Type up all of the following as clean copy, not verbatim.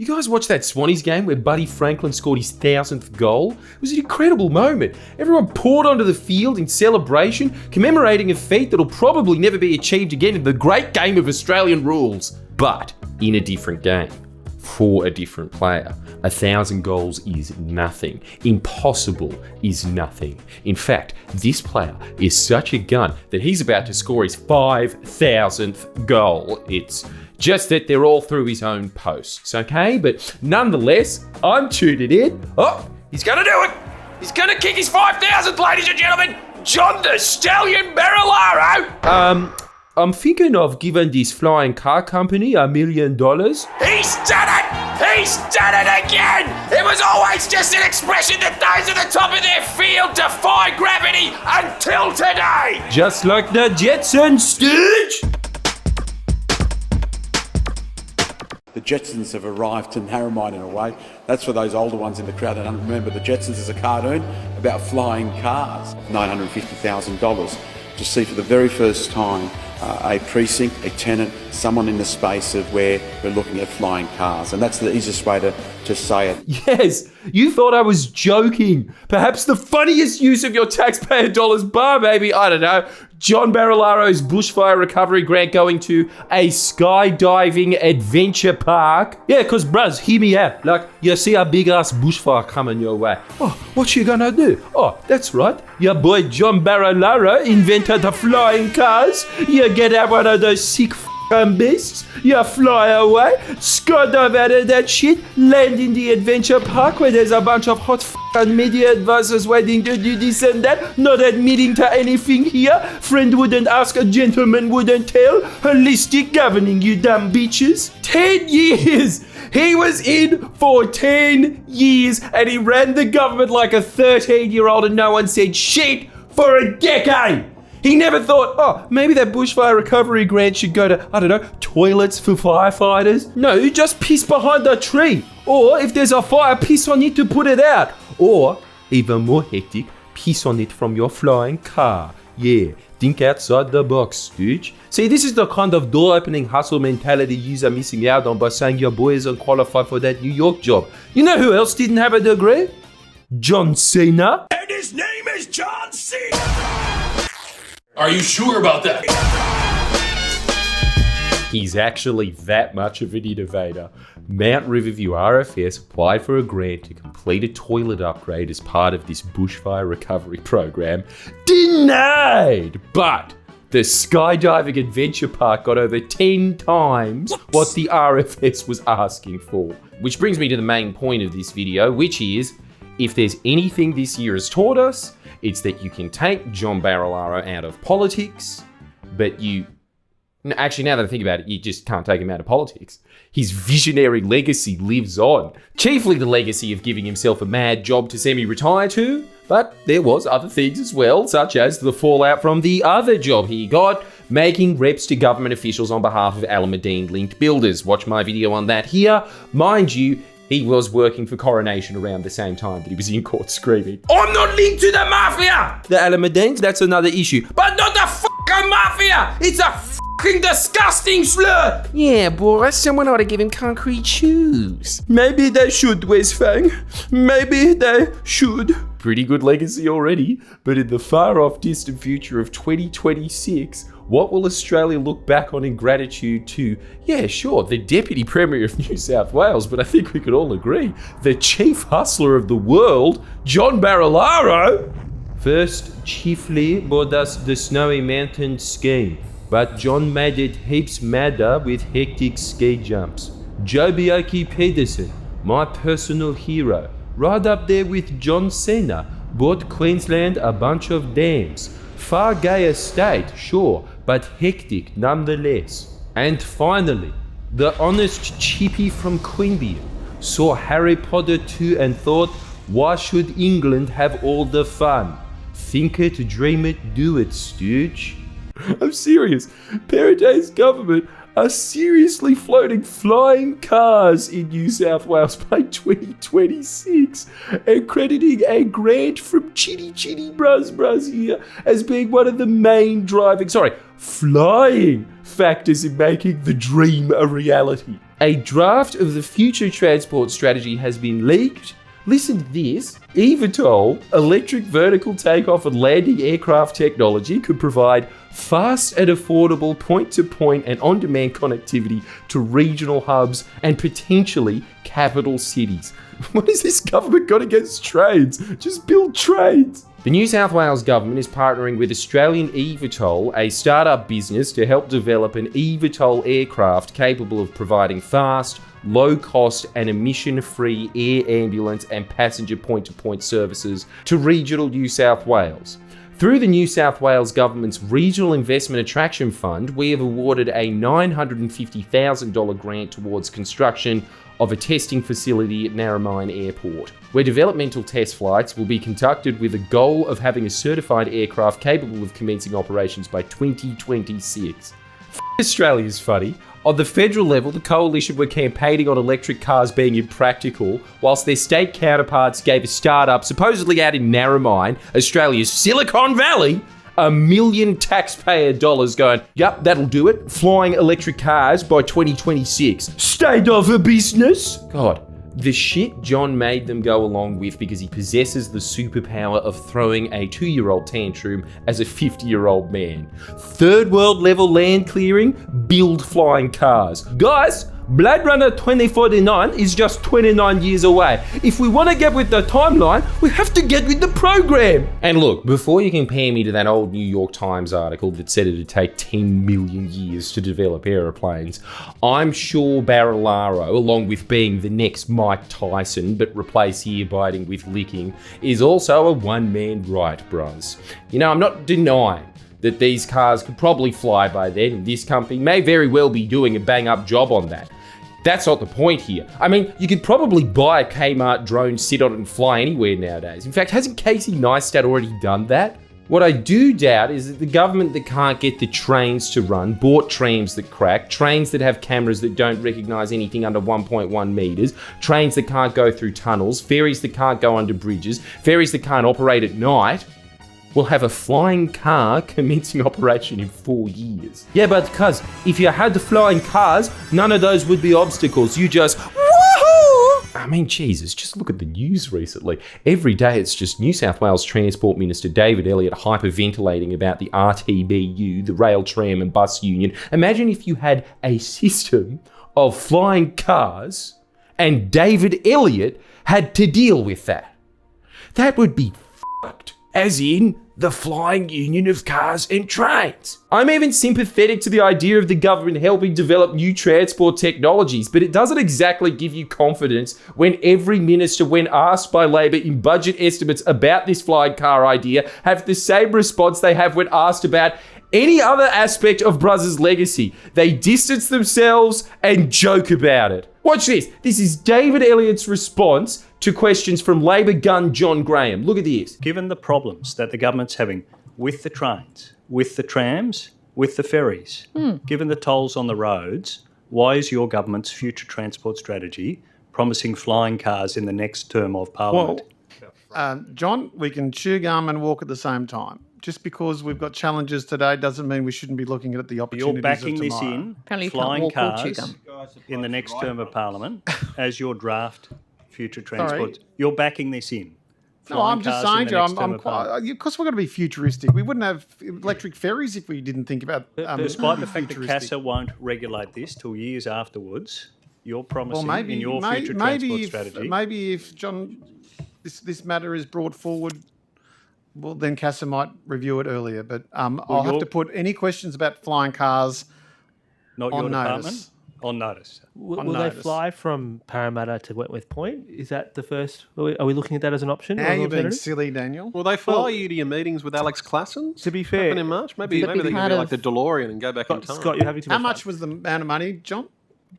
You guys watched that Swannies game where Buddy Franklin scored his 1,000th goal? It was an incredible moment. Everyone poured onto the field in celebration, commemorating a feat that'll probably never be achieved again in the great game of Australian rules. But in a different game, for a different player. 1,000 goals is nothing. Impossible is nothing. In fact, this player is such a gun that he's about to score his 5,000th goal. It's just that they're all through his own posts, okay? But nonetheless, I'm tuning in. Oh, he's gonna do it! He's gonna kick his 5,000th, ladies and gentlemen! John the Stallion Barilaro! I'm thinking of giving this flying car company $1 million. He's done it! He's done it again! It was always just an expression that those at the top of their field defy gravity until today! Just like the Jetsons, stooge! The Jetsons have arrived to Narromine in a way. That's for those older ones in the crowd that don't remember. The Jetsons is a cartoon about flying cars. $950,000 to see for the very first time a precinct, a tenant, someone in the space of where we're looking at flying cars. And that's the easiest way to say it. Yes, you thought I was joking. Perhaps the funniest use of your taxpayer dollars bar, maybe, I don't know, John Barilaro's bushfire recovery grant going to a skydiving adventure park. Yeah, because, bruz, hear me out. Like, you see a big-ass bushfire coming your way. Oh, what you gonna do? Oh, that's right. Your boy John Barilaro invented the flying cars. You get out one of those sick beasts, you fly away, skydive out of that shit, land in the adventure park where there's a bunch of hot media advisors waiting to do this and that, not admitting to anything here. Friend wouldn't ask, a gentleman wouldn't tell. Holistic governing, you dumb bitches. 10 years! He was in for 10 years and he ran the government like a 13-year-old and no one said shit for a decade. He never thought, oh, maybe that bushfire recovery grant should go to, I don't know, toilets for firefighters. No, just piss behind the tree. Or if there's a fire, piss on it to put it out. Or, even more hectic, piss on it from your flying car. Yeah, think outside the box, stooge. See, this is the kind of door-opening hustle mentality you're missing out on by saying your boy isn't qualified for that New York job. You know who else didn't have a degree? John Cena. And his name is John Cena! Are you sure about that? He's actually that much of an innovator. Mount Riverview RFS applied for a grant to complete a toilet upgrade as part of this bushfire recovery program. Denied! But the skydiving adventure park got over 10 times what the RFS was asking for. Which brings me to the main point of this video, which is, if there's anything this year has taught us, it's that you can take John Barilaro out of politics, but actually, now that I think about it, you just can't take him out of politics. His visionary legacy lives on. Chiefly the legacy of giving himself a mad job to semi-retire to, but there was other things as well, such as the fallout from the other job he got, making reps to government officials on behalf of Alameddine-linked builders. Watch my video on that here. Mind you, he was working for Coronation around the same time that he was in court screaming, "I'm not linked to the mafia!" The Alameddines, that's another issue. But not the fucking mafia! It's a fucking disgusting slur! Yeah, boy, someone ought to give him concrete shoes. Maybe they should, Wes Fang. Maybe they should. Pretty good legacy already, but in the far-off distant future of 2026, what will Australia look back on in gratitude to, yeah, sure, the Deputy Premier of New South Wales, but I think we could all agree, the chief hustler of the world, John Barilaro? First, chiefly brought us the Snowy Mountain scheme, but John made it heaps madder with hectic ski jumps. Joe Bioki Pedersen, my personal hero, right up there with John Cena, bought Queensland a bunch of dams. Far gayer state, sure, but hectic nonetheless. And finally, the honest chippy from Queanbeyan saw Harry Potter 2 and thought, why should England have all the fun? Think it, dream it, do it, stooge. I'm serious. Paraday's government are seriously floating flying cars in New South Wales by 2026 and crediting a grant from Chitty Bruz here as being one of the main flying factors in making the dream a reality. A draft of the future transport strategy has been leaked. Listen to this. eVTOL, electric vertical takeoff and landing aircraft technology, could provide fast and affordable point-to-point and on-demand connectivity to regional hubs and potentially capital cities. What has this government got against trains? Just build trains. The New South Wales government is partnering with Australian eVTOL, a startup business, to help develop an eVTOL aircraft capable of providing fast, low-cost and emission-free air ambulance and passenger point-to-point services to regional New South Wales. Through the New South Wales Government's Regional Investment Attraction Fund, we have awarded a $950,000 grant towards construction of a testing facility at Narromine Airport, where developmental test flights will be conducted with the goal of having a certified aircraft capable of commencing operations by 2026. Australia's funny. On the federal level, the coalition were campaigning on electric cars being impractical, whilst their state counterparts gave a startup supposedly out in Narromine, Australia's Silicon Valley, $1 million taxpayer dollars going, yup, that'll do it. Flying electric cars by 2026. State of a business. God, the shit John made them go along with because he possesses the superpower of throwing a 2-year-old tantrum as a 50-year-old man. Third world level land clearing, build flying cars. Guys, Blade Runner 2049 is just 29 years away. If we want to get with the timeline, we have to get with the program. And look, before you compare me to that old New York Times article that said it'd take 10 million years to develop aeroplanes, I'm sure Barilaro, along with being the next Mike Tyson, but replace ear biting with licking, is also a one-man right, bruz. You know, I'm not denying that these cars could probably fly by then, and this company may very well be doing a bang-up job on that. That's not the point here. I mean, you could probably buy a Kmart drone, sit on it and fly anywhere nowadays. In fact, hasn't Casey Neistat already done that? What I do doubt is that the government that can't get the trains to run bought trams that crack, trains that have cameras that don't recognise anything under 1.1 metres, trains that can't go through tunnels, ferries that can't go under bridges, ferries that can't operate at night, will have a flying car commencing operation in 4 years. Yeah, but cuz, if you had the flying cars, none of those would be obstacles. You just, woohoo! I mean, Jesus, just look at the news recently. Every day it's just New South Wales Transport Minister David Elliott hyperventilating about the RTBU, the Rail, Tram and Bus Union. Imagine if you had a system of flying cars and David Elliott had to deal with that. That would be fucked. As in, the Flying Union of Cars and Trains. I'm even sympathetic to the idea of the government helping develop new transport technologies, but it doesn't exactly give you confidence when every minister, when asked by Labor in budget estimates about this flying car idea, have the same response they have when asked about any other aspect of Bruz's legacy. They distance themselves and joke about it. Watch this. This is David Elliott's response to questions from Labor gun John Graham. Look at this. Given the problems that the government's having with the trains, with the trams, with the ferries, given the tolls on the roads, why is your government's future transport strategy promising flying cars in the next term of Parliament? Well, John, we can chew gum and walk at the same time. Just because we've got challenges today doesn't mean we shouldn't be looking at the opportunities You're backing of this tomorrow. in, Apparently you flying can't walk or chew cars gum. in the next term of Parliament as your draft future transport. You're backing this in. No, I'm just saying, Joe, I'm quite... Of course we're going to be futuristic. We wouldn't have electric ferries if we didn't think about Despite the fact that CASA won't regulate this till years afterwards, you're promising in your future transport strategy... Maybe if, John, this matter is brought forward, well, then CASA might review it earlier. But I'll have to put any questions about flying cars not on your department? notice. On notice. Will they fly from Parramatta to Wentworth Point? Is that the first? Are we looking at that as an option? Now you're being silly, Daniel. Will they fly you to your meetings with Alex Klassen? To be fair, happen in March. Maybe they can be like the DeLorean and go back in time. Scott, you're having too much How much was the amount of money, John?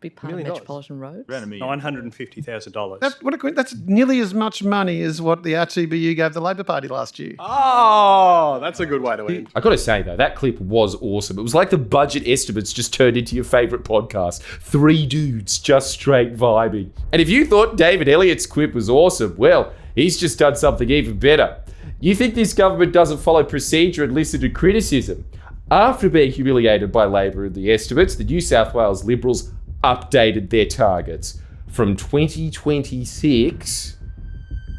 Be part of Metropolitan Roads. $950,000. That's nearly as much money as what the RTBU gave the Labor Party last year. Oh, that's a good way to end. I gotta say though, that clip was awesome. It was like the budget estimates just turned into your favourite podcast. 3 dudes just straight vibing. And if you thought David Elliott's clip was awesome, well, he's just done something even better. You think this government doesn't follow procedure and listen to criticism? After being humiliated by Labor in the estimates, the New South Wales Liberals updated their targets from 2026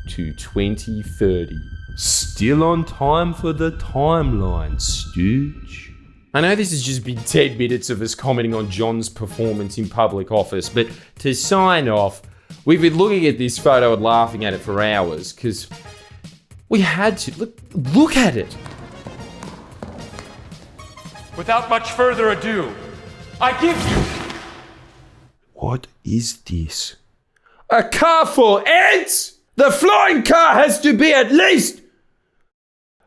to 2030. Still on time for the timeline, stooge. I know this has just been 10 minutes of us commenting on John's performance in public office, but to sign off, we've been looking at this photo and laughing at it for hours, because we had to. Look at it. Without much further ado, I give you... What is this? A car for ants? The flying car has to be at least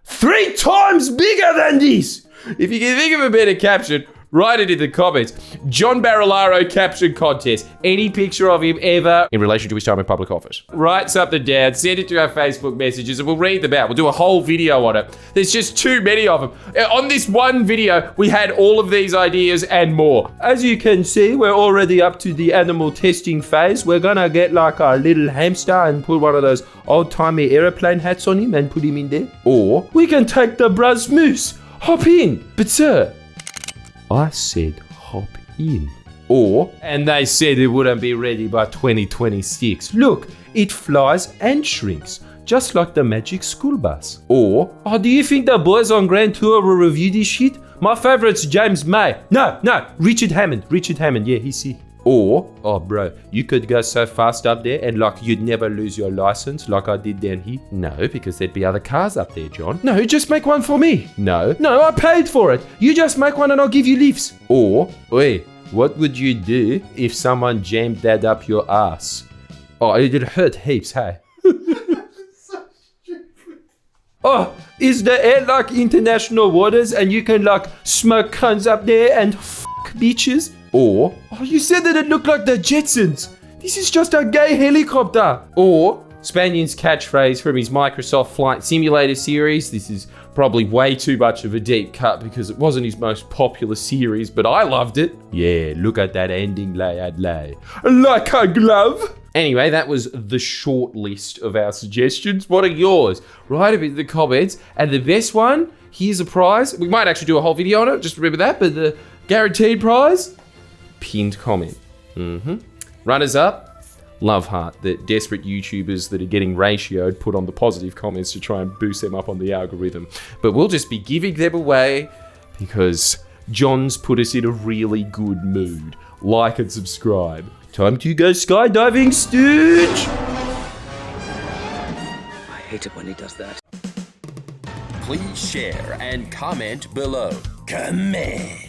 3 times bigger than this. If you can think of a better caption, write it in the comments. John Barilaro caption contest. Any picture of him ever in relation to his time in public office. Write something down, send it to our Facebook messages, and we'll read them out. We'll do a whole video on it. There's just too many of them. On this one video, we had all of these ideas and more. As you can see, we're already up to the animal testing phase. We're gonna get like our little hamster and put one of those old-timey aeroplane hats on him and put him in there. Or we can take the Bruz moose. Hop in. But sir, I said hop in. Or, and they said it wouldn't be ready by 2026. Look, it flies and shrinks, just like the magic school bus. Or, oh, do you think the boys on Grand Tour will review this shit? My favorite's James May. No, Richard Hammond, yeah, he's sick. Or, oh bro, you could go so fast up there and like you'd never lose your license like I did down here. No, because there'd be other cars up there, John. No, just make one for me. No, I paid for it. You just make one and I'll give you lifts. Or, wait, what would you do if someone jammed that up your ass? Oh, it'd hurt heaps, hey? Oh, is the air like international waters and you can like smoke cunts up there and bitches? Or, oh, you said that it looked like the Jetsons. This is just a gay helicopter. Or, Spanion's catchphrase from his Microsoft Flight Simulator series. This is probably way too much of a deep cut because it wasn't his most popular series, but I loved it. Yeah, look at that ending lay. Like a glove. Anyway, that was the short list of our suggestions. What are yours? Write them in the comments. And the best one, here's a prize. We might actually do a whole video on it, just remember that, but the guaranteed prize, pinned comment. Runners up, love heart that desperate YouTubers that are getting ratioed put on the positive comments to try and boost them up on the algorithm. But we'll just be giving them away because John's put us in a really good mood. Like and subscribe. Time to go skydiving, stooge! I hate it when he does that. Please share and comment below. Comment.